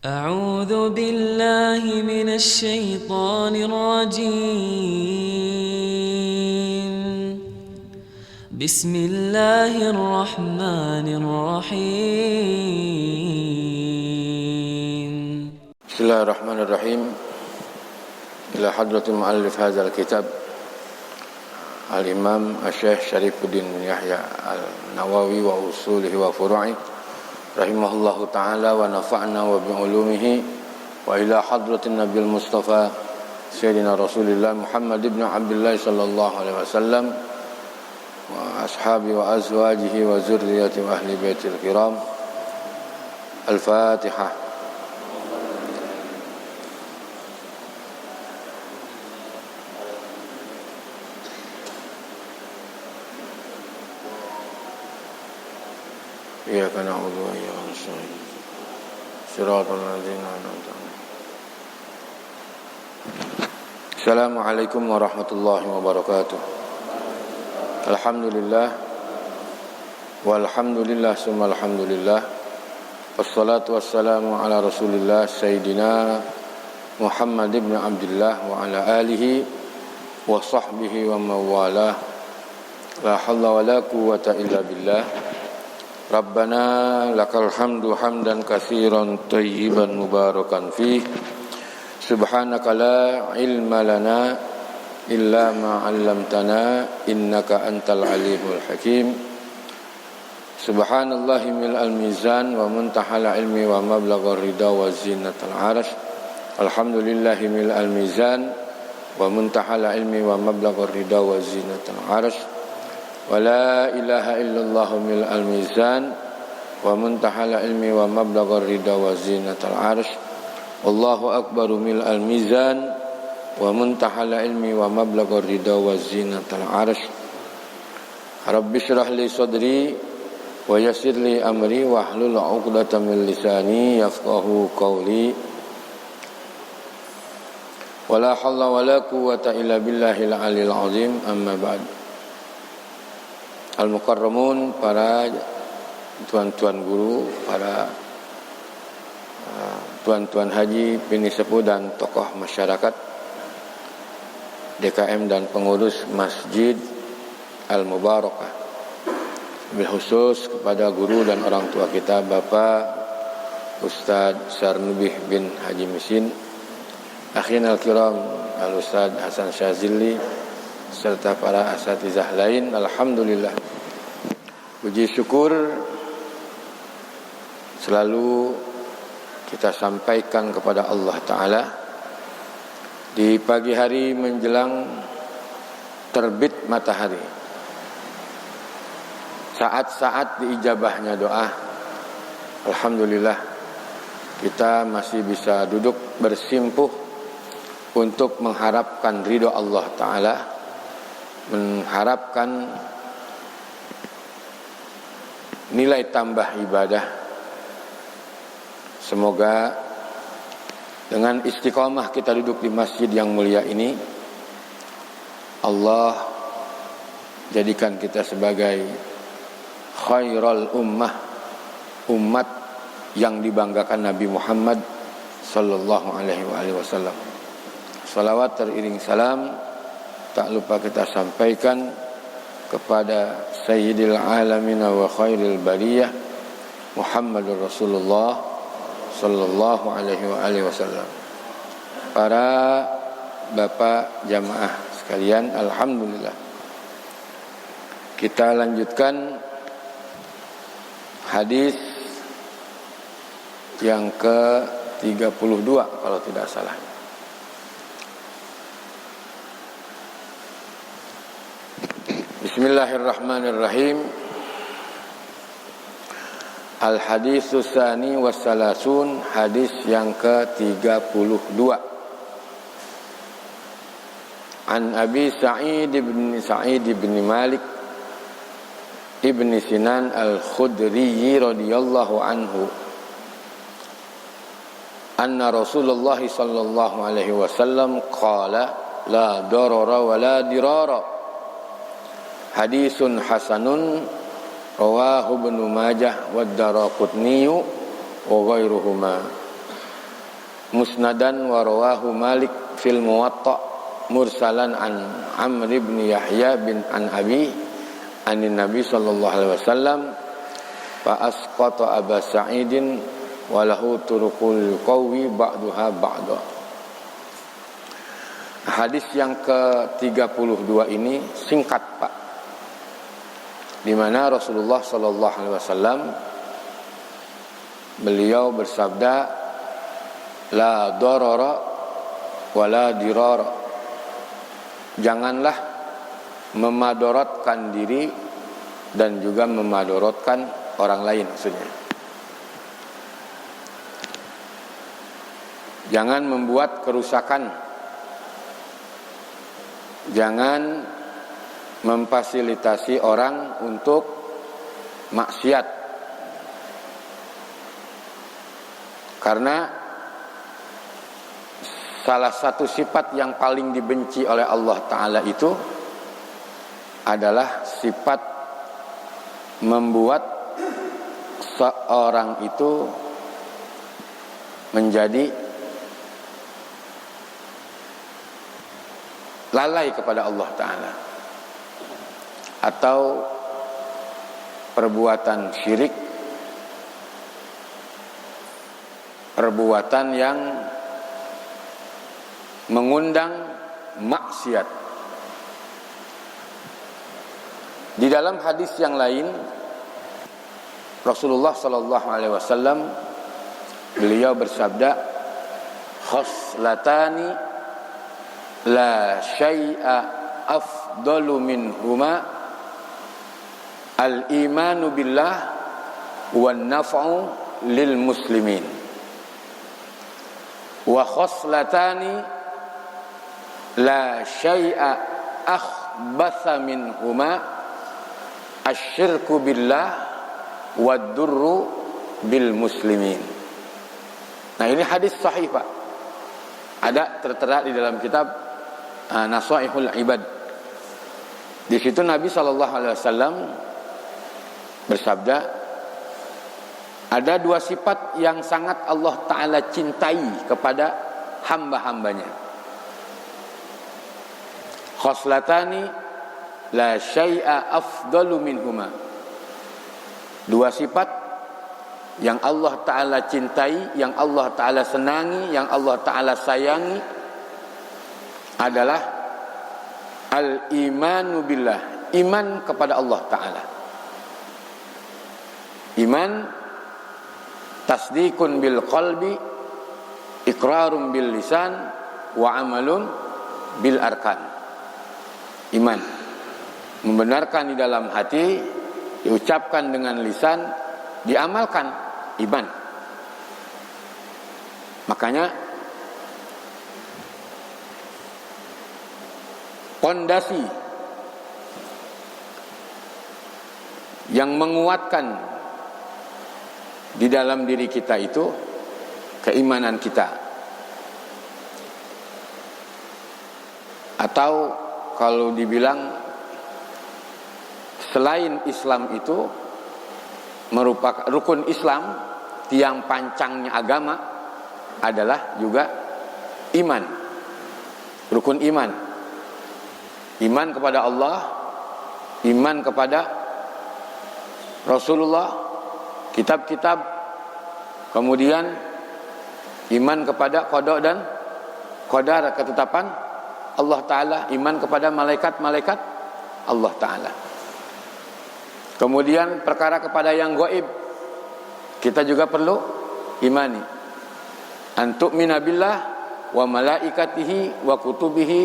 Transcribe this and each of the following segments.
أعوذ بالله من الشيطان الرجيم. بسم الله الرحمن الرحيم. بسم الله الرحمن الرحيم. إلى حضرة المؤلف هذا الكتاب الإمام الشيخ شريفuddin bin Yahya al-Nawawi wa usulihi wa furu'i rahimahullahu ta'ala wa nafa'na wa bi'ulumihi wa ila hadratin Nabil Mustafa Sayyidina Rasulullah Muhammad ibn Abdullah sallallahu alaihi wasallam wa ashabi wa azwajihi wa zurriyati wa ahli baitil kiram. Al-Fatihah. Iyyaka na'budu wa iyyaka nasta'in. Shiratal ladzina an'amta 'alaihim. Assalamualaikum warahmatullahi wabarakatuh. Alhamdulillah walhamdulillah summa alhamdulillah. Wassalatu wassalamu ala Rasulillah Sayyidina Muhammad ibn Abdullah wa ala alihi wa sahbihi wa mawalah. La hawla wa la quwwata illa billah. Rabbana lakal hamdu hamdan katsiran thayyiban mubarakan fih. Subhanaka la ilma lana illa ma 'allamtana innaka antal alimul hakim. Subhanallahi mil'al mizan wa muntahal ilmi wa mablaghar ridha wa zinatal 'arsy. Alhamdulillahi mil'al mizan wa muntahal ilmi wa mablaghar ridha wa zinatal 'arsy. Wa la ilaha illallah mil'al mizan wa muntahal ilmi wa mablaghar ridha wa zinatal 'arsy. Allahu akbaru mil'al mizan wa muntahal ilmi wa mablaghar ridha wa zinatal 'arsy. Rabbi shrah li sadri wa yassir li amri wa hlul 'uqdatam min lisani yafqahu qawli. Wala haula wala quwwata illa billahil aliyil azim. Amma ba'd. Al-mukarramun, para tuan-tuan guru, para tuan-tuan haji, bini sepuh dan tokoh masyarakat DKM dan pengurus Masjid Al-Mubarakah. Bil khusus kepada guru dan orang tua kita, Bapak Ustadz Sarnubih bin Haji Misin, akhina al-kiram Al-Ustadz Hasan Syazili, serta para asatizah lain. Alhamdulillah, puji syukur selalu kita sampaikan kepada Allah Ta'ala di pagi hari menjelang terbit matahari, saat-saat diijabahnya doa. Alhamdulillah, kita masih bisa duduk bersimpuh untuk mengharapkan ridho Allah Ta'ala, mengharapkan nilai tambah ibadah. Semoga dengan istiqamah kita duduk di masjid yang mulia ini, Allah jadikan kita sebagai khairul ummah, umat yang dibanggakan Nabi Muhammad sallallahu alaihi wasallam. Salawat teriring salam tak lupa kita sampaikan kepada Sayyidil Alamin wa Khairil Bariyah Muhammadur Rasulullah sallallahu alaihi wasallam. Para bapak jamaah sekalian, alhamdulillah, kita lanjutkan hadis yang ke-32 kalau tidak salah. Bismillahirrahmanirrahim. Al-haditsus tsani wassalasun, hadis yang ke-32. An Abi Sa'id bin Malik ibn Sinan al-Khudri radhiyallahu anhu anna Rasulullah sallallahu alaihi wasallam qala la darara wa la dirara. Hadisun hasanun rawahu Ibnu Majah wa Daraqutni wa ghairuhuma. musnadan wa rawahu Malik fil Muwatta mursalan an Amr ibn Yahya bin an Abi anin Nabi sallallahu alaihi wasallam fa asqata Aba Sa'idin wa lahu turuqul qawi ba'daha ba'da. Hadis yang ke-32 ini singkat, Pak, di mana Rasulullah sallallahu alaihi wasallam beliau bersabda, la darara wa la dirara. Janganlah memadaratkan diri dan juga memadaratkan orang lain, maksudnya. Jangan membuat kerusakan. Jangan memfasilitasi orang untuk maksiat. Karena salah satu sifat yang paling dibenci oleh Allah Ta'ala itu adalah sifat membuat seorang itu menjadi lalai kepada Allah Ta'ala, atau perbuatan syirik, perbuatan yang mengundang maksiat. Di dalam hadis yang lain, Rasulullah sallallahu alaihi wasallam beliau bersabda, khoslatani la syai'a afdalu minhuma al-imanu billah wan naf'u lil muslimin wa khoslatani la syai'a akhbatha minhuma asyirku billah wad durru bil muslimin. Nah, ini hadis sahih, Pak. Ada tertera di dalam kitab Nasaihul Ibad. Di situ Nabi sallallahu alaihi wasallam bersabda, ada dua sifat yang sangat Allah Ta'ala cintai kepada hamba-hambanya. Khoslatani la syai'a afdalu minhuma. Dua sifat yang Allah Ta'ala cintai, yang Allah Ta'ala senangi, yang Allah Ta'ala sayangi adalah al-imanu billah, iman kepada Allah Ta'ala. Iman tasdikun bil qalbi, iqrarun bil lisan, wa amalun bil arkan. Iman membenarkan di dalam hati, diucapkan dengan lisan, diamalkan, iman. Makanya pondasi yang menguatkan di dalam diri kita itu keimanan kita. Atau kalau dibilang selain Islam itu merupakan rukun Islam, tiang pancangnya agama adalah juga iman. Rukun iman. Iman kepada Allah, iman kepada Rasulullah, kitab-kitab, kemudian iman kepada qada dan qadar, ketetapan Allah Ta'ala, iman kepada malaikat-malaikat Allah Ta'ala. Kemudian perkara kepada yang gaib kita juga perlu imani. Antu'mina billah wa malaikatihi wa kutubihi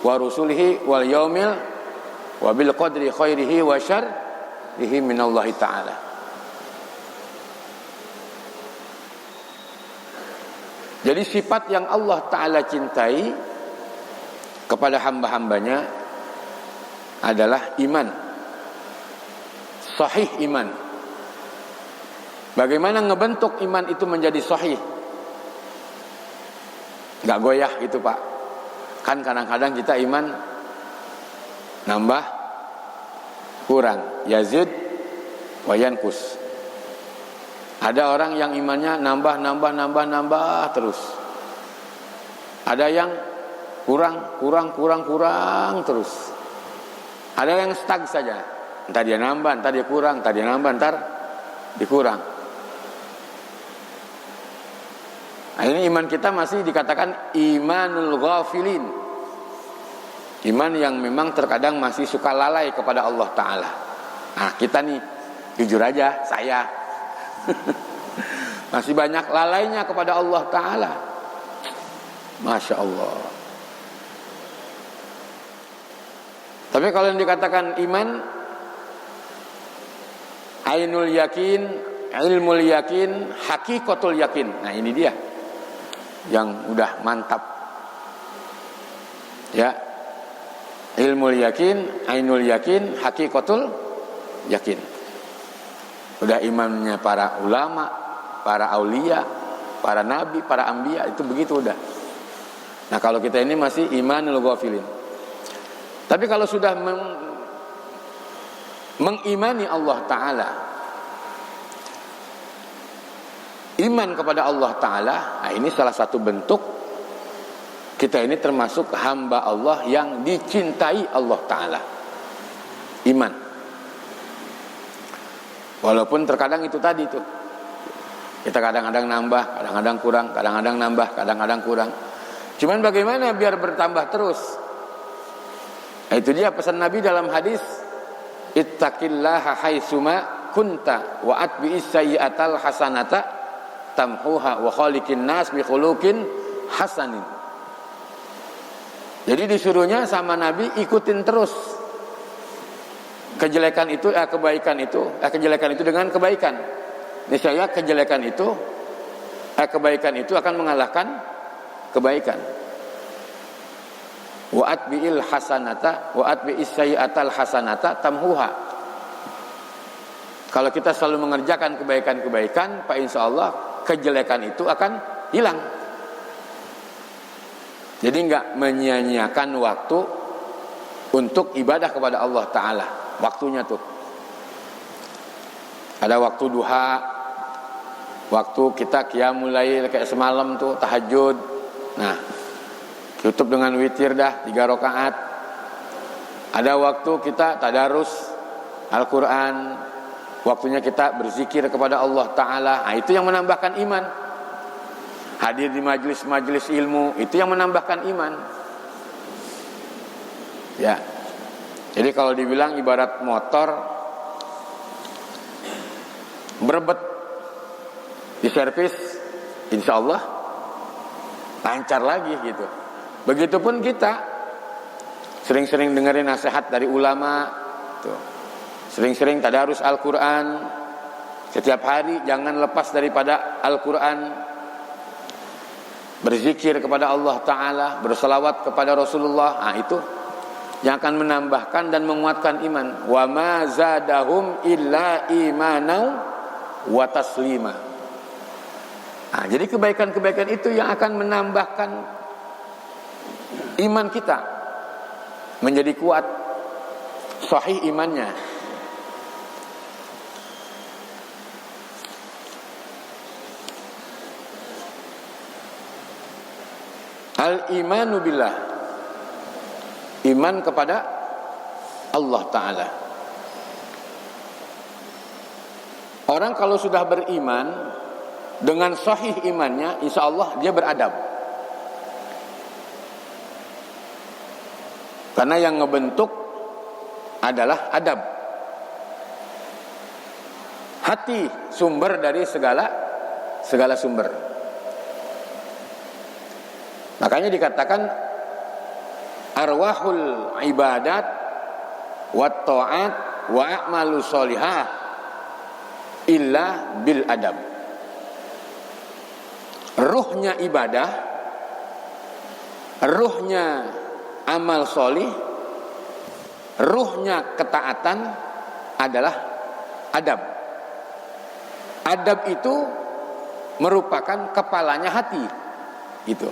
wa rusulihi wal yaumil wa bil qadri khairihi wa syarrihi minallahi ta'ala. Jadi sifat yang Allah Ta'ala cintai kepada hamba-hambanya adalah iman, sahih iman. Bagaimana ngebentuk iman itu menjadi sahih? Gak goyah gitu, Pak. Kan kadang-kadang kita iman nambah kurang, yazid wa yankus. Ada orang yang imannya nambah terus. Ada yang kurang terus. Ada yang stuck saja. Entar dia nambah, entar dia kurang, entar dia nambah, entar dikurang. Nah, ini iman kita masih dikatakan imanul ghafilin. Iman yang memang terkadang masih suka lalai kepada Allah Ta'ala. Nah, kita nih, jujur aja, saya masih banyak lalainya kepada Allah Ta'ala. Masya Allah. Tapi kalau yang dikatakan iman, ainul yakin, ilmul yakin, hakikatul yakin. Nah, ini dia yang udah mantap. Ya. Ilmul yakin, ainul yakin, hakikatul yakin. Udah imannya para ulama, para aulia, para nabi, para anbiya, itu begitu udah. Nah, kalau kita ini masih imanul ghafilin. Tapi kalau sudah mengimani Allah Ta'ala, iman kepada Allah Ta'ala, nah ini salah satu bentuk kita ini termasuk hamba Allah yang dicintai Allah Ta'ala. Iman. Walaupun terkadang itu tadi tuh, kita kadang-kadang nambah, kadang-kadang kurang, kadang-kadang nambah, kadang-kadang kurang. Cuman bagaimana biar bertambah terus? Nah, itu dia pesan Nabi dalam hadis, ittaqillaha haitsuma kunta wa atbi'is sayyi'atal hasanata tamhuha wa khaliqin nas bi khuluqin hasanin. Jadi disuruhnya sama Nabi ikutin terus kejelekan itu, kebaikan itu dengan kebaikan. Niscaya kejelekan itu, kebaikan itu akan mengalahkan kebaikan. Wa atbi'il hasanata wa atbi'is sayyi'atal hasanata tamhuha. Kalau kita selalu mengerjakan kebaikan-kebaikan, Pak, insyaallah kejelekan itu akan hilang. Jadi enggak menyia-nyiakan waktu untuk ibadah kepada Allah Ta'ala. Waktunya tuh ada waktu duha, waktu kita qiyamul lail kayak semalam tuh tahajud. Nah, tutup dengan witir dah 3 rakaat. Ada waktu kita tadarus Al-Quran, waktunya kita berzikir kepada Allah Ta'ala. Nah, itu yang menambahkan iman. Hadir di majelis-majelis ilmu, itu yang menambahkan iman. Ya. Jadi kalau dibilang ibarat motor berebet diservis, insya Allah lancar lagi gitu. Begitupun kita sering-sering dengerin nasihat dari ulama tuh. Sering-sering tadarus Al-Quran. Setiap hari jangan lepas daripada Al-Quran. Berzikir kepada Allah Ta'ala, berselawat kepada Rasulullah. Nah, itu yang akan menambahkan dan menguatkan iman. Wa ma zadahum illa imanau wa taslima. Nah, jadi kebaikan-kebaikan itu yang akan menambahkan iman kita menjadi kuat, sahih imannya. Al-imanu billah, iman kepada Allah Ta'ala. Orang kalau sudah beriman dengan sahih imannya, insya Allah dia beradab. Karena yang ngebentuk adalah adab. Hati sumber dari segala sumber. Makanya dikatakan arwahul ibadat wat ta'at wa a'malu sholihah illa bil adab. Ruhnya ibadah, ruhnya amal solih, ruhnya ketaatan adalah adab. Adab itu merupakan kepalanya hati, gitu.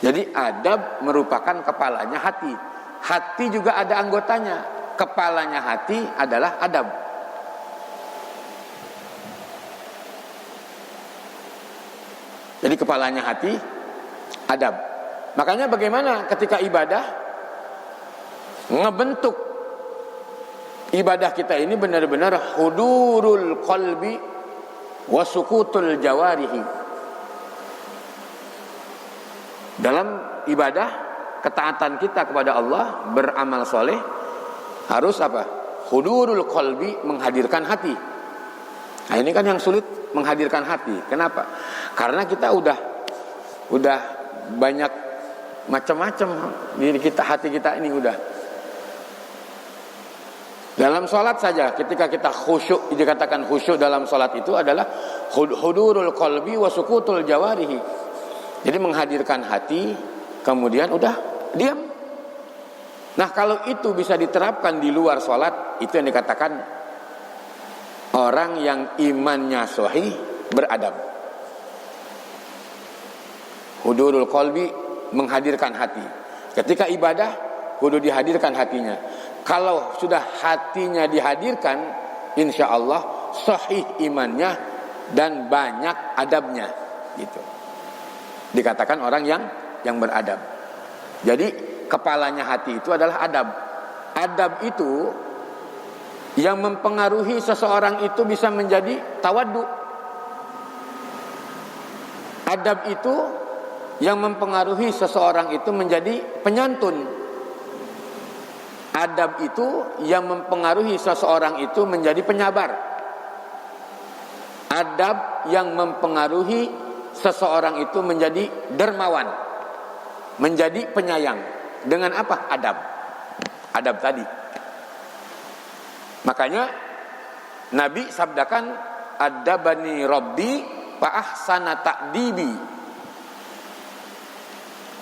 Jadi adab merupakan kepalanya hati. Hati juga ada anggotanya. Kepalanya hati adalah adab. Jadi kepalanya hati, adab. Makanya bagaimana ketika ibadah ngebentuk ibadah kita ini benar-benar hudurul qalbi wa sukutul jawarihi. Dalam ibadah ketaatan kita kepada Allah, beramal soleh, harus apa? Hudurul qalbi, menghadirkan hati. Nah ini kan yang sulit, menghadirkan hati. Kenapa? Karena kita udah banyak macam-macam diri kita, hati kita ini udah. Dalam sholat saja, ketika kita khusyuk, dikatakan khusyuk dalam sholat itu adalah hudurul qalbi wa sukutul jawarihi. Jadi menghadirkan hati, kemudian udah diam. Nah kalau itu bisa diterapkan di luar sholat, itu yang dikatakan orang yang imannya sahih, beradab. Hudurul qalbi, menghadirkan hati. Ketika ibadah, kudu dihadirkan hatinya. Kalau sudah hatinya dihadirkan, insya Allah sahih imannya dan banyak adabnya, gitu. Dikatakan orang yang beradab. Jadi kepalanya hati itu adalah adab. Adab itu yang mempengaruhi seseorang itu bisa menjadi tawaddu. Adab itu yang mempengaruhi seseorang itu menjadi penyantun. Adab itu yang mempengaruhi seseorang itu menjadi penyabar. Adab yang mempengaruhi seseorang itu menjadi dermawan, menjadi penyayang. Dengan apa? Adab. Adab tadi. Makanya Nabi sabdakan, adabani Rabbi fa ahsana ta'dibi.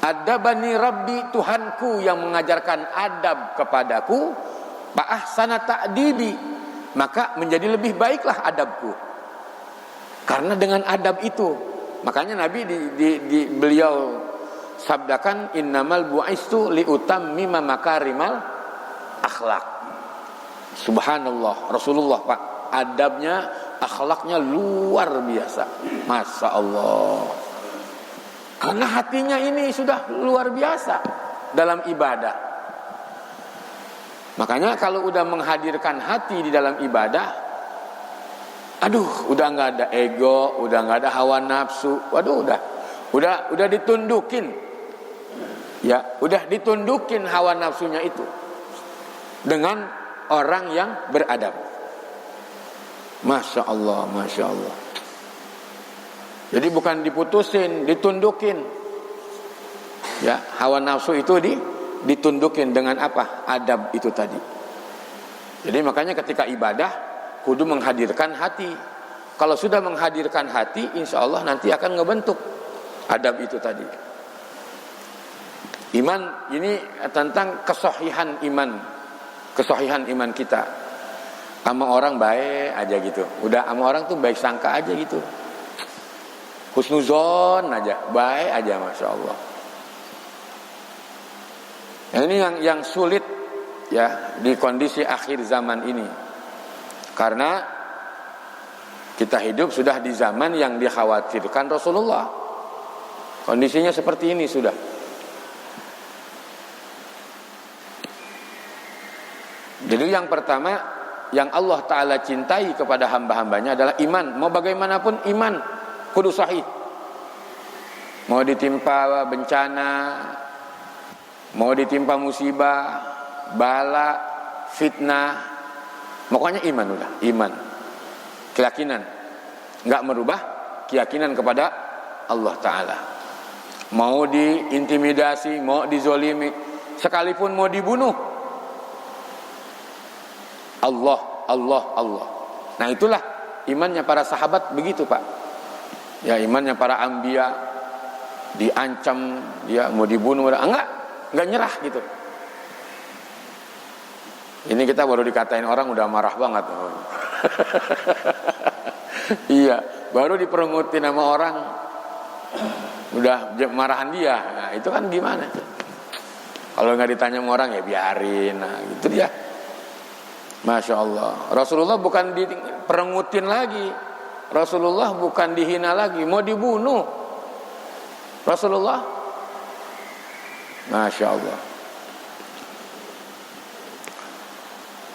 Adabani Rabbi, Tuhanku yang mengajarkan adab kepadaku, fa ahsana ta'dibi, maka menjadi lebih baiklah adabku. Karena dengan adab itu, makanya Nabi beliau sabdakan, innamal bu'istu liutammima makarimal akhlak. Subhanallah, Rasulullah Pak, adabnya, akhlaknya luar biasa. Masya Allah. Karena hatinya ini sudah luar biasa dalam ibadah. Makanya kalau udah menghadirkan hati di dalam ibadah, aduh, udah nggak ada ego, udah nggak ada hawa nafsu, waduh, udah ditundukin, ya, udah ditundukin hawa nafsunya itu dengan orang yang beradab. Masya Allah, Masya Allah. Jadi bukan diputusin, ditundukin. Ya, hawa nafsu itu ditundukin dengan apa? Adab itu tadi. Jadi makanya ketika ibadah kudu menghadirkan hati. Kalau sudah menghadirkan hati, insya Allah nanti akan ngebentuk adab itu tadi. Iman ini tentang kesahihan iman. Kesahihan iman kita. Sama orang baik aja gitu. Udah sama orang tuh baik sangka aja gitu. Husnuzon aja, baik aja, Masya Allah. Nah, ini yang sulit ya di kondisi akhir zaman ini. Karena kita hidup sudah di zaman yang dikhawatirkan Rasulullah. Kondisinya seperti ini sudah. Jadi yang pertama yang Allah Ta'ala cintai kepada hamba-hambanya adalah iman. Mau bagaimanapun iman kudu sahih. Mau ditimpa bencana, mau ditimpa musibah, bala, fitnah, pokoknya iman udah, iman. Keyakinan, enggak merubah keyakinan kepada Allah Ta'ala. Mau diintimidasi, mau dizolimi, sekalipun mau dibunuh, Allah, Allah, Allah. Nah itulah imannya para sahabat begitu Pak. Ya imannya para anbiya, diancam, dia mau dibunuh, enggak nyerah gitu. Ini kita baru dikatain orang udah marah banget. Iya, baru diperengutin sama orang udah marahan dia. Nah, itu kan gimana tuh? Kalau nggak ditanya sama orang ya biarin. Nah, gitu dia. Masya Allah. Rasulullah bukan diperengutin lagi. Rasulullah bukan dihina lagi, mau dibunuh. Rasulullah Masya Allah.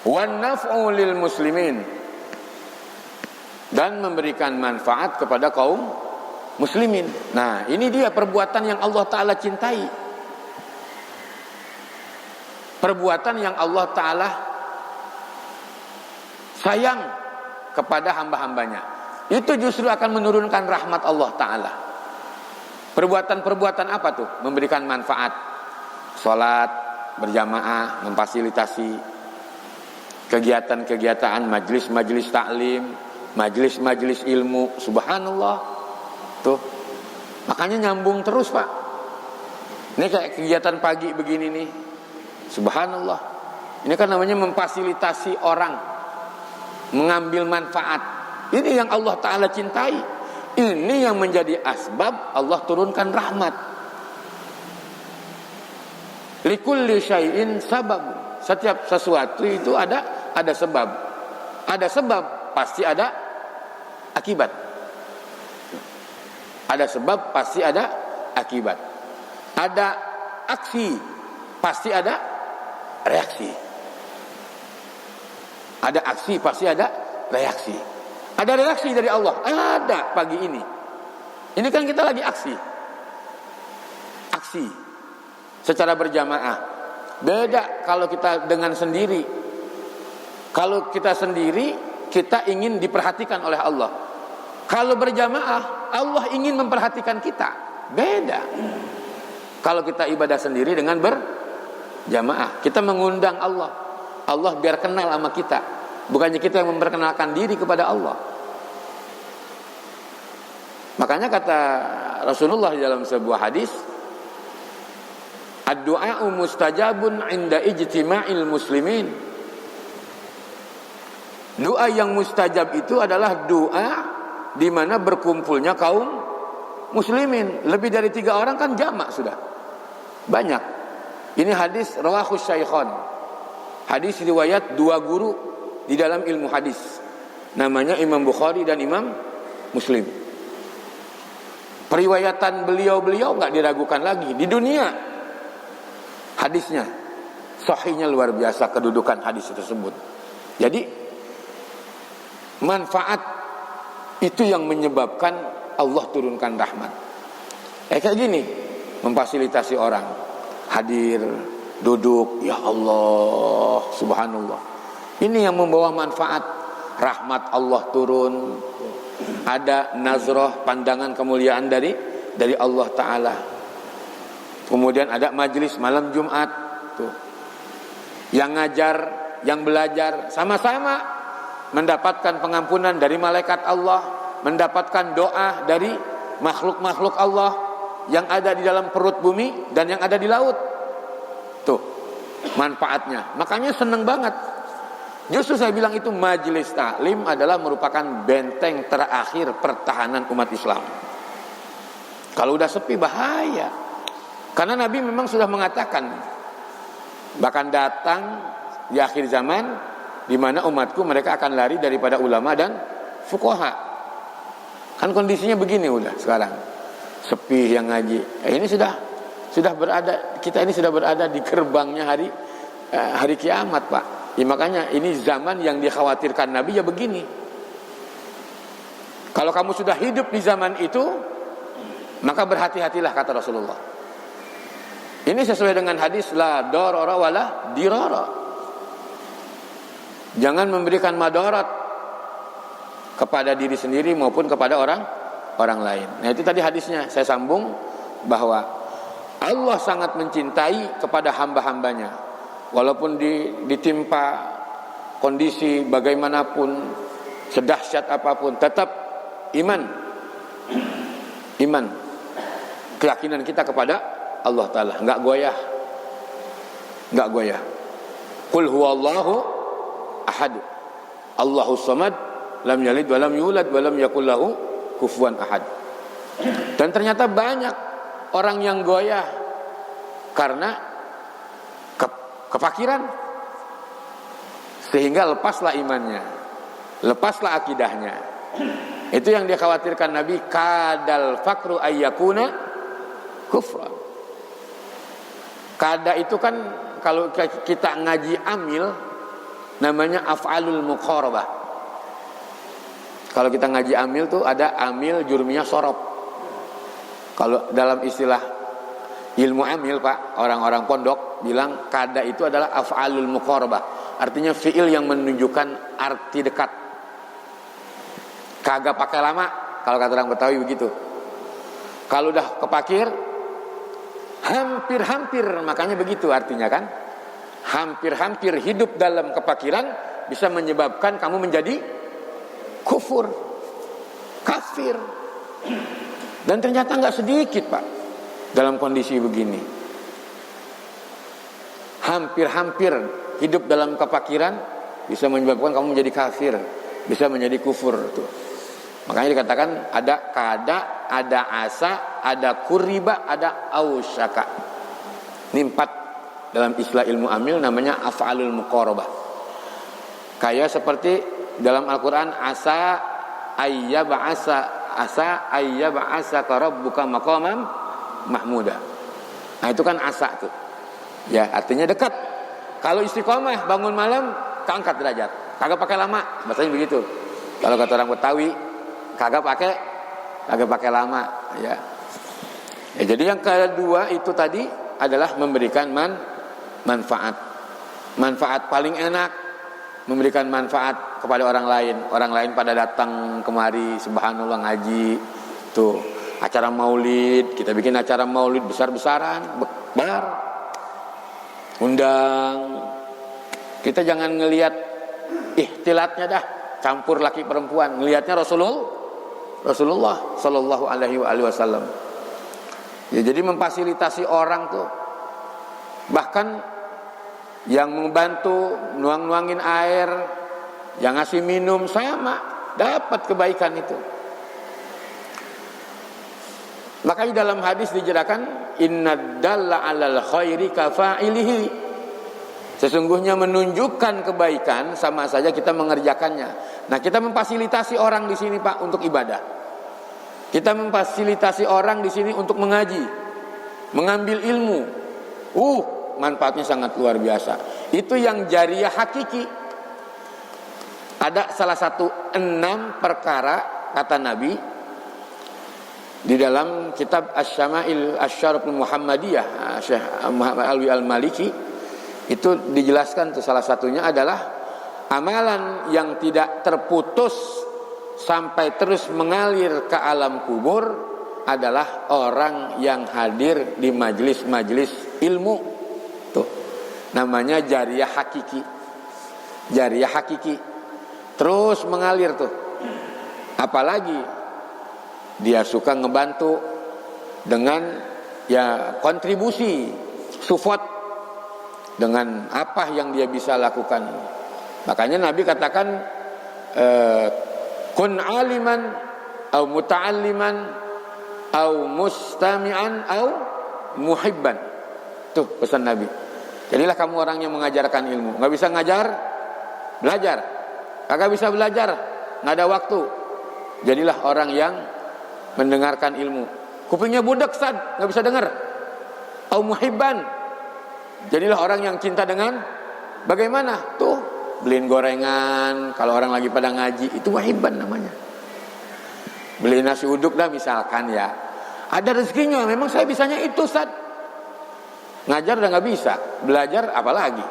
Wan naf'u lil muslimin, dan memberikan manfaat kepada kaum muslimin. Nah, ini dia perbuatan yang Allah Ta'ala cintai, perbuatan yang Allah Ta'ala sayang kepada hamba-hambanya. Itu justru akan menurunkan rahmat Allah Ta'ala. Perbuatan-perbuatan apa tuh? Memberikan manfaat, sholat berjamaah, memfasilitasi kegiatan-kegiatan, majlis-majlis taklim, majlis-majlis ilmu. Subhanallah. Tuh. Makanya nyambung terus, Pak. Ini kayak kegiatan pagi begini nih. Subhanallah. Ini kan namanya memfasilitasi orang, mengambil manfaat. Ini yang Allah Ta'ala cintai. Ini yang menjadi asbab Allah turunkan rahmat. Likulli syai'in sabab. Setiap sesuatu itu ada sebab. Ada sebab, pasti ada akibat. Ada sebab, pasti ada akibat. Ada aksi, pasti ada reaksi. Ada aksi, pasti ada reaksi. Ada reaksi dari Allah. Ada pagi ini. Ini kan kita lagi aksi. Aksi secara berjamaah. Beda kalau kita dengan sendiri. Kalau kita sendiri, kita ingin diperhatikan oleh Allah. Kalau berjamaah, Allah ingin memperhatikan kita. Beda. Kalau kita ibadah sendiri dengan berjamaah, kita mengundang Allah. Allah biar kenal sama kita. Bukannya kita yang memperkenalkan diri kepada Allah. Makanya kata Rasulullah dalam sebuah hadis, ad-du'a'u mustajabun 'inda ijtima'il muslimin. Doa yang mustajab itu adalah doa di mana berkumpulnya kaum muslimin. Lebih dari 3 orang kan jamak sudah. Banyak. Ini hadis rawahus syaikhan. Hadis riwayat 2 guru di dalam ilmu hadis. Namanya Imam Bukhari dan Imam Muslim. Periwayatan beliau-beliau enggak diragukan lagi di dunia. Hadisnya sahihnya luar biasa kedudukan hadis tersebut. Jadi manfaat itu yang menyebabkan Allah turunkan rahmat. Kayak gini, memfasilitasi orang hadir, duduk, ya Allah, subhanallah. Ini yang membawa manfaat, rahmat Allah turun. Ada nazrah, pandangan kemuliaan dari Allah Ta'ala. Kemudian ada majelis malam Jumat tuh. Yang ngajar, yang belajar sama-sama mendapatkan pengampunan dari malaikat Allah, mendapatkan doa dari makhluk-makhluk Allah yang ada di dalam perut bumi dan yang ada di laut. Tuh, manfaatnya. Makanya seneng banget. Justru saya bilang itu majelis taklim adalah merupakan benteng terakhir pertahanan umat Islam. Kalau udah sepi bahaya. Karena Nabi memang sudah mengatakan, bahkan datang di akhir zaman di mana umatku mereka akan lari daripada ulama dan fuqaha. Kan kondisinya begini udah sekarang. Sepi yang ngaji. Ini sudah berada, kita ini sudah berada di gerbangnya hari kiamat, Pak. Ya, makanya ini zaman yang dikhawatirkan Nabi ya begini. Kalau kamu sudah hidup di zaman itu, maka berhati-hatilah kata Rasulullah. Ini sesuai dengan hadis la darara wala dirara. Jangan memberikan madarat kepada diri sendiri maupun kepada orang lain. Nah, itu tadi hadisnya saya sambung bahwa Allah sangat mencintai kepada hamba-hambanya. Walaupun ditimpa kondisi bagaimanapun, sedahsyat apapun, tetap iman. Keyakinan kita kepada Allah Ta'ala, enggak goyah. Qul huwallahu ahad, Allahus samad, lam yalid wa lam yulad wa lam yakul lahu kufuwan ahad. Dan ternyata banyak orang yang goyah karena kefakiran, sehingga lepaslah imannya, lepaslah akidahnya. Itu yang dikhawatirkan Nabi, kadal fakru ayyakuna kufra. Kada itu kan kalau kita ngaji amil namanya af'alul muqarabah. Kalau kita ngaji amil tuh ada amil jurmiyah sorob. Kalau dalam istilah ilmu amil Pak, orang-orang pondok bilang kada itu adalah af'alul muqarabah. Artinya fiil yang menunjukkan arti dekat. Kagak pakai lama, kalau kata orang Betawi begitu. Kalau udah kepakir, hampir-hampir, makanya begitu artinya kan. Hampir-hampir hidup dalam kepakiran bisa menyebabkan kamu menjadi kufur, kafir. Dan ternyata nggak sedikit Pak dalam kondisi begini. Hampir-hampir hidup dalam kepakiran bisa menyebabkan kamu menjadi kafir, bisa menjadi kufur tuh. Makanya dikatakan ada kada, ada asa, ada kuriba, ada ausyaka. Ini 4 dalam istilah ilmu amil namanya af'alul muqarabah. Kayak seperti dalam Al-Quran asa ayyab'asa ka rabbuka maqaman mahmuda. Nah itu kan asa tuh. Ya artinya dekat. Kalau istiqomah bangun malam keangkat derajat. Kagak pakai lama, bahasanya begitu. Kalau kata orang Betawi kagak pakai lama ya. Jadi yang kedua itu tadi adalah memberikan manfaat. Manfaat paling enak, memberikan manfaat kepada orang lain. Orang lain pada datang kemari, subhanallah ngaji. Tuh, acara maulid, kita bikin acara maulid besar-besaran, bekbar. Undang. Kita jangan ngelihat ihtilatnya dah, campur laki perempuan. Ngelihatnya Rasulullah sallallahu alaihi wasallam. Ya, jadi memfasilitasi orang tuh. Bahkan yang membantu nuang-nuangin air, yang ngasih minum sama dapat kebaikan itu. Makanya dalam hadis dijelaskan inna dalla 'alal khairi kafa'ilihi. Sesungguhnya menunjukkan kebaikan sama saja kita mengerjakannya. Nah, kita memfasilitasi orang di sini Pak untuk ibadah. Kita memfasilitasi orang di sini untuk mengaji, mengambil ilmu. Manfaatnya sangat luar biasa. Itu yang jariyah hakiki. Ada salah satu 6 perkara kata Nabi di dalam kitab Asy-Syama'il Asy-Syaraful Muhammadiyah Syekh Muhammad Alwi Al-Maliki. Itu dijelaskan tuh salah satunya adalah amalan yang tidak terputus sampai terus mengalir ke alam kubur adalah orang yang hadir di majelis-majelis ilmu. Tuh, namanya jariyah hakiki. Jariyah hakiki. Terus mengalir tuh. Apalagi dia suka ngebantu dengan ya kontribusi, support dengan apa yang dia bisa lakukan. Makanya Nabi katakan kun aliman au muta'alliman au mustami'an au muhibban. Tuh pesan Nabi. Jadilah kamu orang yang mengajarkan ilmu. Gak bisa ngajar, belajar. Kagak bisa belajar, gak ada waktu. Jadilah orang yang mendengarkan ilmu. Kupingnya budak sad, gak bisa dengar. Au muhibban. Jadilah orang yang cinta dengan bagaimana? Tuh beliin gorengan kalau orang lagi pada ngaji, itu muhibban namanya. Beli nasi uduk dah misalkan ya. Ada rezekinya, memang saya bisanya itu Ustaz. Ngajar udah gak bisa, belajar apalagi.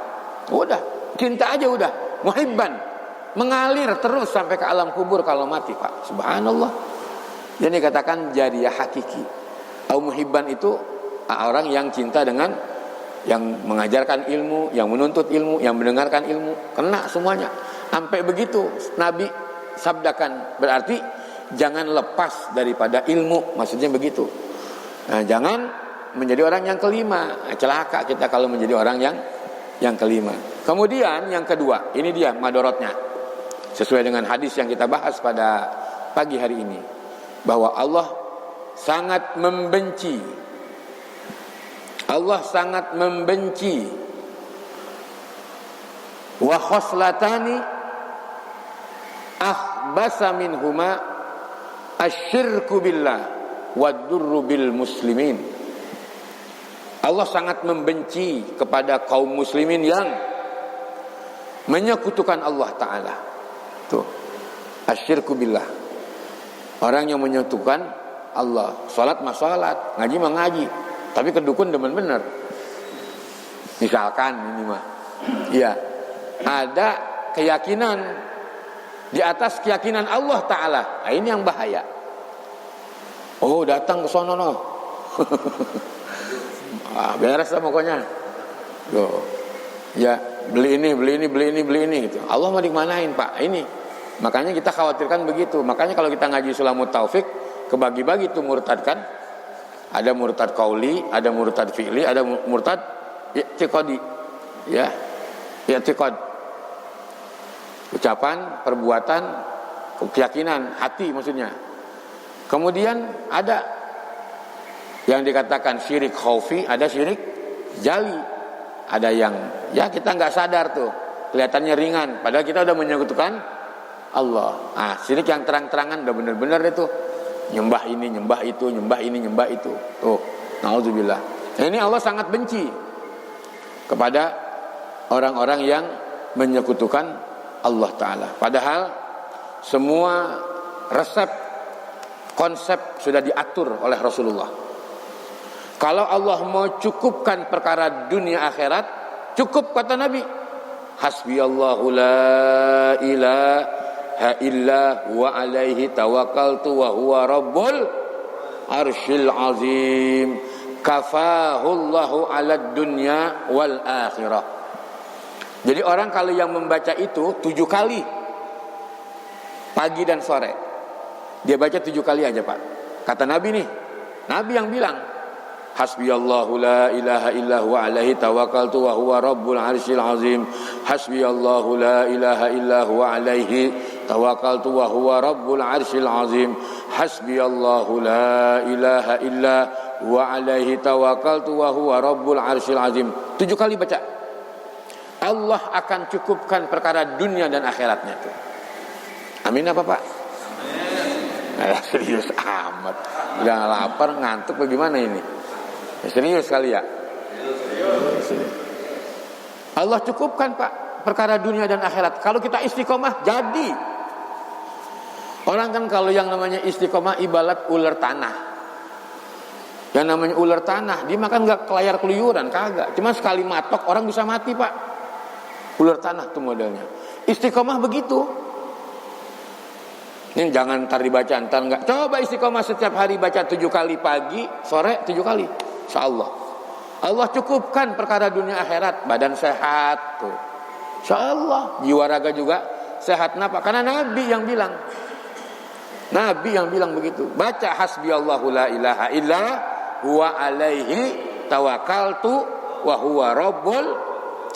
Udah, cinta aja udah, muhibban. Mengalir terus sampai ke alam kubur kalau mati Pak. Subhanallah. Jadi katakan jariyah hakiki. Au muhibban itu orang yang cinta dengan yang mengajarkan ilmu, yang menuntut ilmu, yang mendengarkan ilmu, kena semuanya. Sampai begitu Nabi sabdakan, berarti jangan lepas daripada ilmu, maksudnya begitu. Nah, jangan menjadi orang yang kelima. Celaka kita kalau menjadi orang yang kelima. Kemudian yang kedua, ini dia madorotnya. Sesuai dengan hadis yang kita bahas pada pagi hari ini, bahwa Allah sangat membenci. Allah sangat membenci wa khoslatani akhbasa minhuma asyirku billah wa durru bil muslimin. Allah sangat membenci kepada kaum muslimin yang menyekutukan Allah Ta'ala. Tuh, asyirku billah. Orang yang menyekutukan Allah. Salat mah salat, ngaji mah ngaji, tapi kedukun demen bener. Misalkan ini mah, ya ada keyakinan di atas keyakinan Allah Ta'ala. Nah, ini yang bahaya. Oh, datang ke sono no. Beres lah pokoknya. Loh. Ya, beli ini gitu. Allah mau dimanain, Pak? Ini. Makanya kita khawatirkan begitu. Makanya kalau kita ngaji Sulamut Taufik, kebagi-bagi itu murtad kan? Ada murtad qauli, ada murtad fi'li, ada murtad i'tiqadi. Ya. I'tiqad. Ucapan, perbuatan, keyakinan, hati maksudnya. Kemudian ada yang dikatakan syirik khaufi, ada syirik jali. Ada yang ya kita nggak sadar tuh, kelihatannya ringan, padahal kita udah menyekutukan Allah. Syirik yang terang-terangan udah bener-bener itu nyembah ini, nyembah itu, nyembah ini, nyembah itu. Tuh, naudzubillah. Nah, ini Allah sangat benci kepada orang-orang yang menyekutukan Allah Ta'ala. Padahal semua resep, konsep sudah diatur oleh Rasulullah. Kalau Allah mau cukupkan perkara dunia akhirat, cukup kata Nabi. Hasbiyallahu la ilaha illa wa alaihi tawakkaltu wa huwa rabbul arsyil azim. Kafahullahu ala dunya wal akhirah. Jadi orang kalau yang membaca itu 7 kali, pagi dan sore, dia baca 7 kali aja, Pak. Kata Nabi nih, Nabi yang bilang, Hasbiyallahu la ilaha illa huwa alaihi tawakkaltu wa huwa rabbul arsyil azim. Hasbiyallahu la ilaha illa huwa alaihi tawakkaltu wa huwa rabbul arsyil azim. Hasbiyallahu la ilaha illa huwa alaihi tawakkaltu wa huwa rabbul arsyil azim. 7 kali baca. Allah akan cukupkan perkara dunia dan akhiratnya itu. Amin apa Pak? Amin. Serius amat. Udah lapar, ngantuk bagaimana ini? Serius kali ya? Serius. Allah cukupkan Pak perkara dunia dan akhirat. Kalau kita istiqomah jadi. Orang kan kalau yang namanya istiqomah ibarat ular tanah. Yang namanya ular tanah, dia makan gak kelayar keluyuran, kagak. Cuma sekali matok orang bisa mati Pak. Ular tanah tuh modelnya. Istiqomah begitu. Ini jangan ntar dibaca, ntar enggak. Coba istiqomah setiap hari baca 7 kali pagi, sore 7 kali. InsyaAllah Allah cukupkan perkara dunia akhirat. Badan sehat tuh, InsyaAllah. Jiwa raga juga sehat. Kenapa? Karena Nabi yang bilang. Nabi yang bilang begitu. Baca hasbiyallahu la ilaha illa huwa alaihi tawakkaltu wa huwa rabbul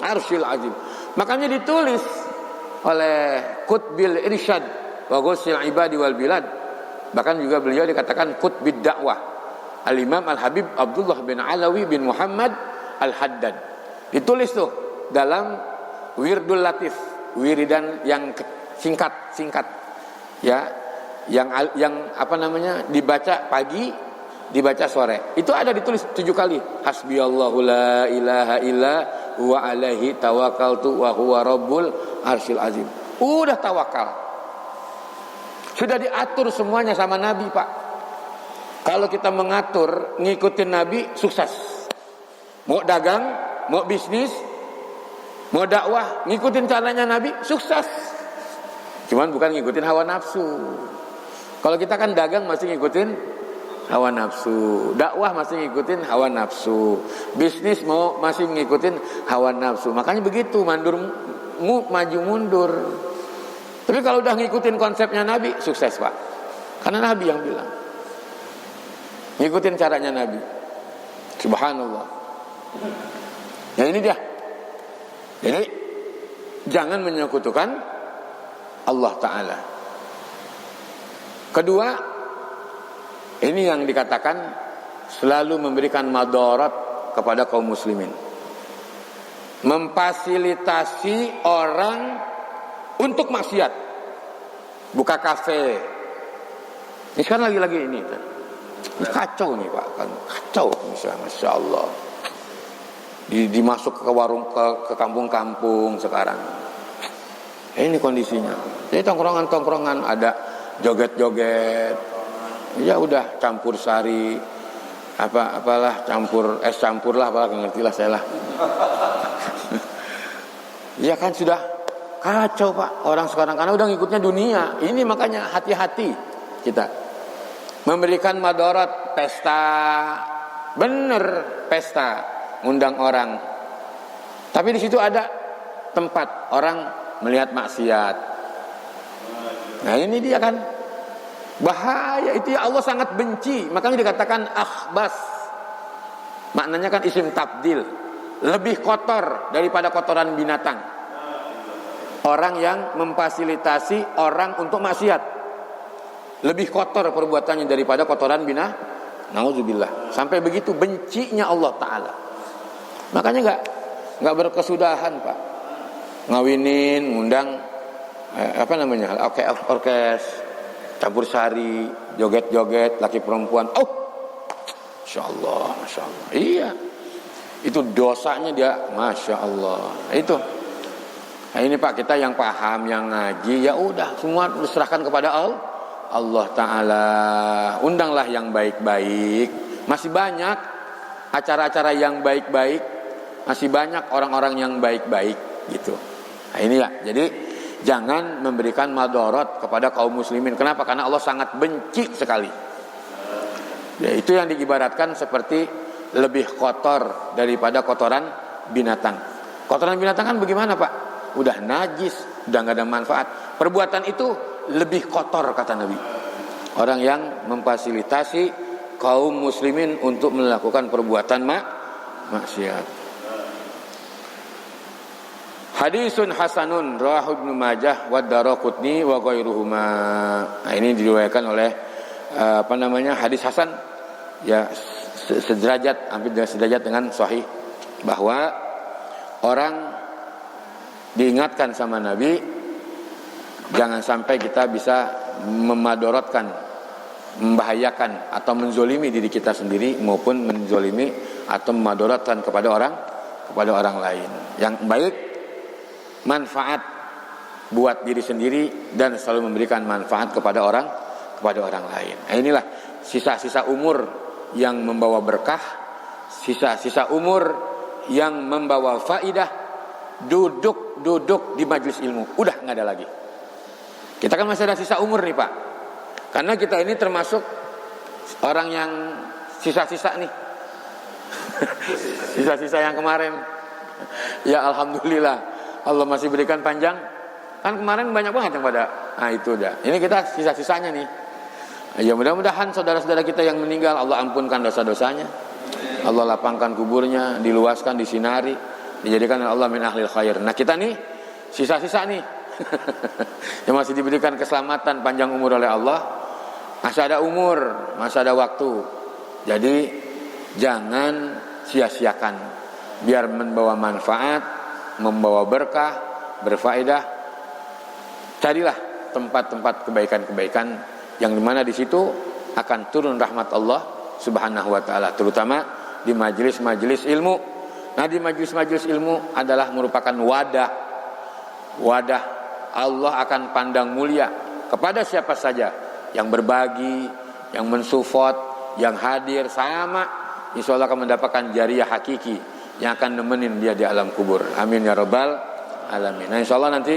arsyil azim. Makanya ditulis oleh Qutbil Irsyad wa Ghusil Ibadi wal Bilad. Bahkan juga beliau dikatakan Qutbid Dakwah, Al-Imam Al-Habib Abdullah bin Alawi bin Muhammad Al-Haddad. Ditulis tuh dalam Wirdul Latif, wiridan yang singkat ya, yang apa namanya, dibaca pagi, dibaca sore. Itu ada ditulis 7 kali. Hasbiyallahu la ilaha illa huwa alaihi tawakkaltu wa huwa rabbul arsyil azim. Udah tawakal. Sudah diatur semuanya sama Nabi, Pak. Kalau kita mengatur, ngikutin Nabi, sukses. Mau dagang, mau bisnis, mau dakwah, ngikutin caranya Nabi, sukses. Cuman bukan ngikutin hawa nafsu. Kalau kita kan dagang masih ngikutin hawa nafsu, dakwah masih ngikutin hawa nafsu, bisnis mau masih ngikutin hawa nafsu. Makanya begitu, maju mundur. Tapi kalau udah ngikutin konsepnya Nabi, sukses Pak. Karena Nabi yang bilang. Ngikutin caranya Nabi. Subhanallah. Ya ini dia. Jadi jangan menyekutukan Allah Ta'ala. Kedua, ini yang dikatakan selalu memberikan madarat kepada kaum muslimin. Memfasilitasi orang untuk maksiat. Buka kafe. Ini sekarang lagi-lagi ini kan. Ini kacau nih Pak, kan kacau misalnya, Masya Allah. dimasuk ke warung, ke kampung-kampung sekarang. Ini kondisinya. Jadi tongkrongan ada joget-joget, ya udah campur sari, apalah campur es campur lah, apalah ngerti lah saya lah. Ya kan sudah kacau Pak orang sekarang karena udah ngikutnya dunia. Ini makanya hati-hati kita memberikan madarat pesta, bener pesta, ngundang orang. Tapi di situ ada tempat orang melihat maksiat. Nah ini dia kan bahaya itu ya, Allah sangat benci. Makanya dikatakan akhbas. Maknanya kan isim tabdil, lebih kotor daripada kotoran binatang. Orang yang memfasilitasi orang untuk maksiat lebih kotor perbuatannya daripada kotoran binatang. Nauzubillah. Sampai begitu bencinya Allah Ta'ala. Makanya nggak berkesudahan Pak. Ngawinin, ngundang orkes, campur sari, joget-joget, laki perempuan. Oh, Masya Allah. Iya, itu dosanya dia, Masya Allah. Itu. Nah, ini Pak, kita yang paham, yang ngaji, ya udah semua diserahkan kepada Allah Ta'ala. Undanglah yang baik-baik. Masih banyak acara-acara yang baik-baik, masih banyak orang-orang yang baik-baik gitu. Nah ini ya, jadi jangan memberikan madarat kepada kaum muslimin. Kenapa? Karena Allah sangat benci sekali. Ya, itu yang diibaratkan seperti lebih kotor daripada kotoran binatang. Kotoran binatang kan bagaimana Pak? Udah najis, udah gak ada manfaat. Perbuatan itu lebih kotor kata Nabi. Orang yang memfasilitasi kaum muslimin untuk melakukan perbuatan maksiat. Hadisun hasanun rawahu Ibnu Majah wa Daraqutni wa ghairuhuma. Nah, ini diriwayatkan oleh hadis hasan ya, sederajat, hampir sederajat dengan sahih, bahwa orang diingatkan sama Nabi jangan sampai kita bisa memadorotkan, membahayakan atau menzolimi diri kita sendiri maupun menzolimi atau memadorotkan kepada orang lain. Yang baik manfaat buat diri sendiri dan selalu memberikan manfaat kepada orang lain. Nah, inilah sisa-sisa umur yang membawa berkah, sisa-sisa umur yang membawa faidah. Duduk di majelis ilmu, udah nggak ada lagi. Kita kan masih ada sisa umur nih Pak, karena kita ini termasuk orang yang sisa-sisa nih. Sisa-sisa yang kemarin. Ya alhamdulillah Allah masih berikan panjang. Kan kemarin banyak banget yang pada. Nah itu dah. Ini kita sisa-sisanya nih. Ya mudah-mudahan saudara-saudara kita yang meninggal Allah ampunkan dosa-dosanya. Allah lapangkan kuburnya, diluaskan, disinari, dijadikan Allah min ahlil khair. Nah kita nih sisa-sisa nih yang masih diberikan keselamatan, panjang umur oleh Allah. Masih ada umur, masih ada waktu. Jadi jangan sia-siakan. Biar membawa manfaat, membawa berkah, berfaedah. Carilah tempat-tempat kebaikan-kebaikan yang dimana di situ akan turun rahmat Allah Subhanahu wa taala, terutama di majelis-majelis ilmu. Nah, di majelis-majelis ilmu adalah merupakan wadah Allah akan pandang mulia kepada siapa saja yang berbagi, yang mensupport, yang hadir, sama insya Allah akan mendapatkan jariah hakiki yang akan nemenin dia di alam kubur. Amin ya rabbal alamin. Nah insya Allah nanti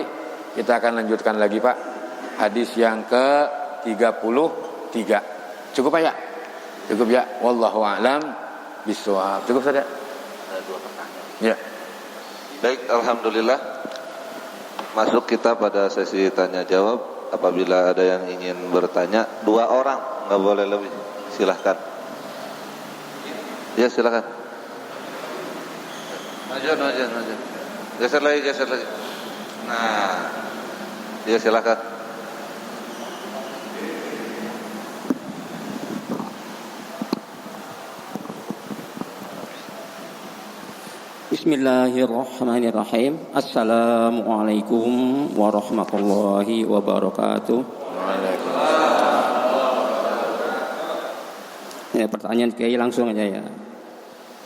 kita akan lanjutkan lagi Pak, hadis yang ke-33. Cukup Pak ya? Cukup ya. Wallahu a'lam bishawab. Cukup saja. Ada 2 pertanyaan. Ya. Baik, alhamdulillah. Masuk kita pada sesi tanya jawab. Apabila ada yang ingin bertanya, 2 orang, nggak boleh lebih. Silahkan. Ya silahkan. Maju. Geser lagi. Nah, ya silahkan. Bismillahirrahmanirrahim. Assalamualaikum warahmatullahi wabarakatuh. Ya, pertanyaan Kiai langsung aja ya.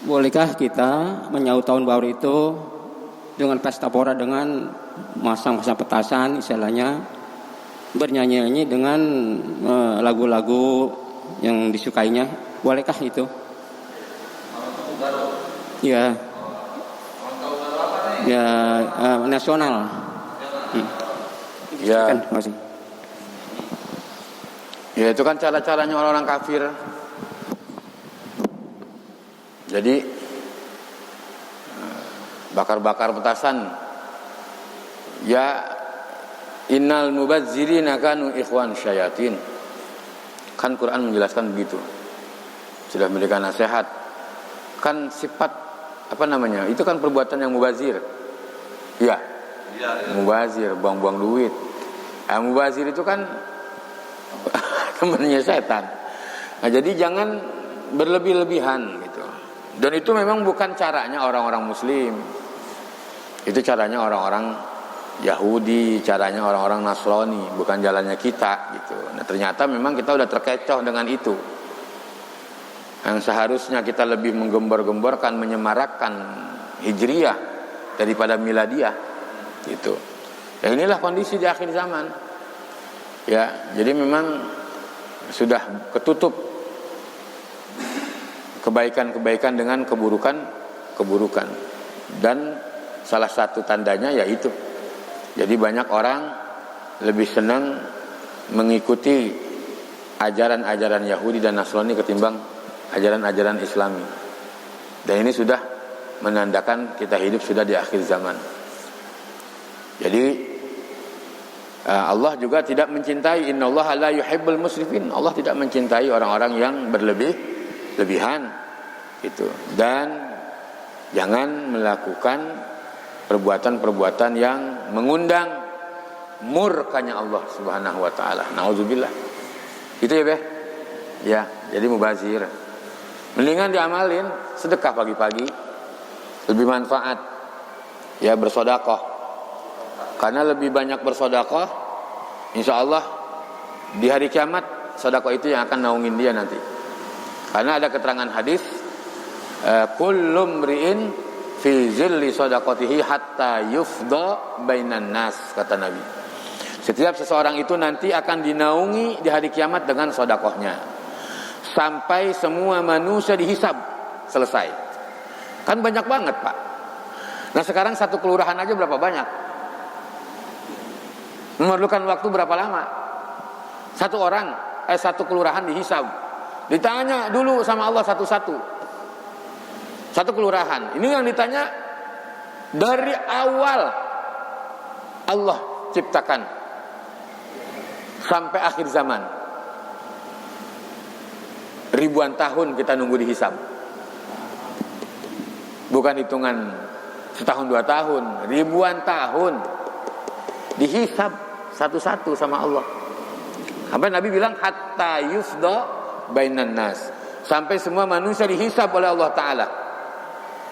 bolehkah kita menyambut tahun baru itu dengan pesta pora dengan masang-masang petasan istilahnya, bernyanyi-nyanyi dengan lagu-lagu yang disukainya, bolehkah itu? Ya, ya nasional. Ya, Kan, makasih. ya itu kan cara-caranya orang-orang kafir. Jadi bakar-bakar petasan. Ya, innal mubazzirina kanu ikhwan syayatin. Kan Quran menjelaskan begitu. Sudah memberikan nasihat. Kan sifat apa namanya? Itu kan perbuatan yang mubazir. Ya. Mubazir, buang-buang duit. Mubazir itu kan temannya setan. Nah, jadi jangan berlebih-lebihan gitu. Dan itu memang bukan caranya orang-orang muslim. Itu caranya orang-orang Yahudi, caranya orang-orang Nasrani, bukan jalannya kita gitu. Nah, ternyata memang kita udah terkecoh dengan itu. Yang seharusnya kita lebih menggembor-gemborkan, menyemarakkan Hijriyah daripada Miladiyah gitu. Ya inilah kondisi di akhir zaman. Ya, jadi memang sudah ketutup kebaikan-kebaikan dengan keburukan. Dan salah satu tandanya yaitu, jadi banyak orang lebih senang mengikuti ajaran-ajaran Yahudi dan Nasrani ketimbang ajaran-ajaran Islami. Dan ini sudah menandakan kita hidup sudah di akhir zaman. Jadi Allah juga tidak mencintai, innallaha la yuhibbul musrifin. Allah tidak mencintai orang-orang yang berlebihan gitu. Dan jangan melakukan perbuatan-perbuatan yang mengundang murkanya Allah Subhanahu wa taala. Nauzubillah. Gitu ya, Beh? Ya, jadi mubazir. Mendingan diamalin sedekah pagi-pagi. Lebih manfaat. Ya, bersedekah. Karena lebih banyak bersedekah, insyaallah di hari kiamat sedekah itu yang akan naungin dia nanti. Karena ada keterangan hadis, kullu mri'in fi zilli shadaqatihi hatta yufdha bainan nas, kata Nabi. Setiap seseorang itu nanti akan dinaungi di hari kiamat dengan sedekahnya sampai semua manusia dihisab selesai. Kan banyak banget, Pak. Nah, sekarang satu kelurahan aja berapa banyak? Memerlukan waktu berapa lama? Satu kelurahan dihisab. Ditanya dulu sama Allah satu-satu. Satu kelurahan. Ini yang ditanya dari awal Allah ciptakan sampai akhir zaman. Ribuan tahun kita nunggu dihisab. Bukan hitungan setahun 2 tahun, ribuan tahun dihisab satu-satu sama Allah. Sampai Nabi bilang hatta yufda bainan nas, sampai semua manusia dihisab oleh Allah Ta'ala.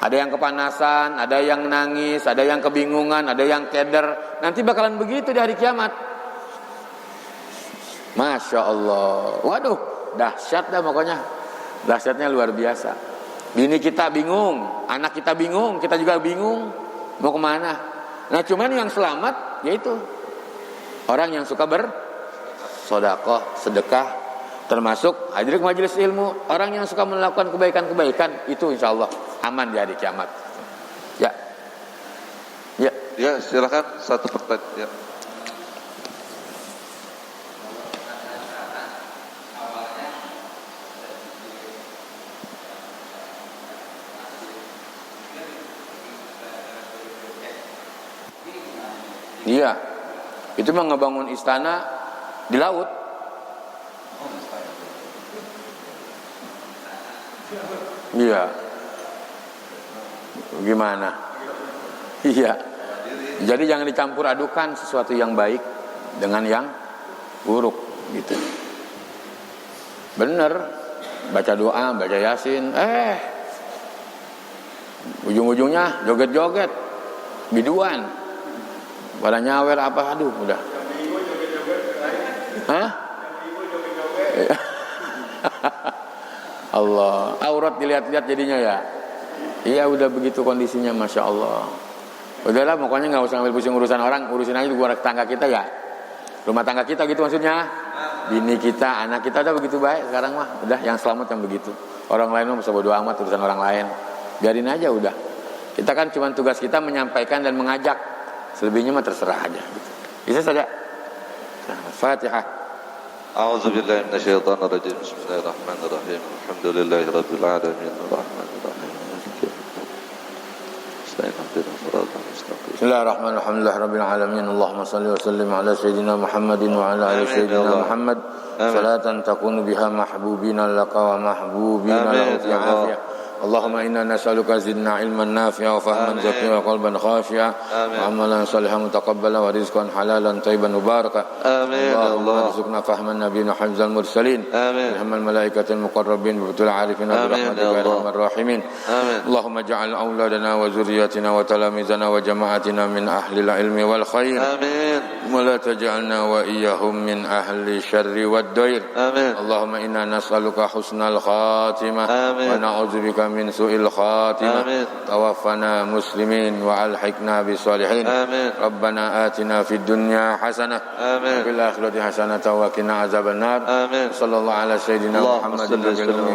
Ada yang kepanasan, ada yang nangis, ada yang kebingungan, ada yang keder. Nanti bakalan begitu di hari kiamat. Masya Allah. Waduh, dahsyat dah pokoknya. Dahsyatnya luar biasa. Bini kita bingung, anak kita bingung, kita juga bingung mau kemana. Nah, cuman yang selamat yaitu orang yang suka bersedekah, sedekah, termasuk hadir ke majelis ilmu. Orang yang suka melakukan kebaikan-kebaikan itu insya Allah aman di hari kiamat. Ya, silakan satu pertanyaan. Iya, itu mah ngebangun istana di laut. Iya. Gimana? Iya. Jadi jangan dicampur adukan sesuatu yang baik dengan yang buruk gitu. Bener, baca doa, baca yasin, ujung-ujungnya joget-joget, biduan, pada nyawer apa, aduh udah. Hah? Allah, aurat dilihat-lihat jadinya ya. Iya udah begitu kondisinya, Masya Allah. Udahlah pokoknya nggak usah ngambil pusing urusan orang, urusin aja rumah tangga kita ya. Rumah tangga kita gitu maksudnya. Bini kita, anak kita udah begitu baik sekarang mah. Udah yang selamat yang begitu. Orang lain mah bisa bodo amat urusan orang lain. Biarin aja udah. Kita kan cuma tugas kita menyampaikan dan mengajak. Selebihnya mah terserah aja gitu. Bisa saja. Nah, Fatihah. A'udzubillahi minasyaitonirrajim. Bismillahirrahmanirrahim. Alhamdulillahirabbil alamin. Arrahmanirrahim. Bismillahirrahmanirrahim. Alhamdulillahirabbil alamin. Allahumma shalli wa sallim ala sayyidina Muhammadin wa ala ali sayyidina Muhammad. Salatan takunu biha mahbubina laka wa mahbubina lahu fi afiyah. Allahumma inna nas'aluka zidna ilman nafi'a wa fahman zakiya wa qalban khashi'a wa amalan salihan mutaqabbala wa rizqan halalan thayyiban mubaraka. Allahumma arzuqna fahman nabiyina hafzal mursalin ilhamal malaikatil muqarrabin bi betul arifin bi rahmatika ya arhamar rahimin. Allahumma ja'al auladana wa zurriyyatina wa talamizana wa jama'atina min ahli ilmi wal khair. Wa la taj'alna wa iyyahum min ahli syarri wad dair. Allahumma inna nas'aluka husnal khatimah wa na'udzubika min su'il khatimah. Tawaffana muslimin wa alhiqna bis-salihin. Rabbana atina fid dunya hasanah wa fil akhirati hasanah wa qina azabannar. Sallallahu ala sayyidina Muhammadin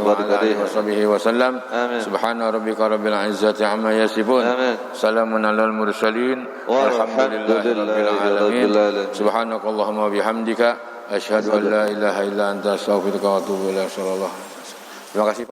wa ala alihi washabihi wasallam. Subhana rabbika rabbil izzati amma yasifun. Salamun alal mursalin. Walhamdulillahi rabbil alamin. Subhanakallahumma wa bihamdika asyhadu an la ilaha illa anta astaghfiruka wa atubu ilaik. Terima kasih.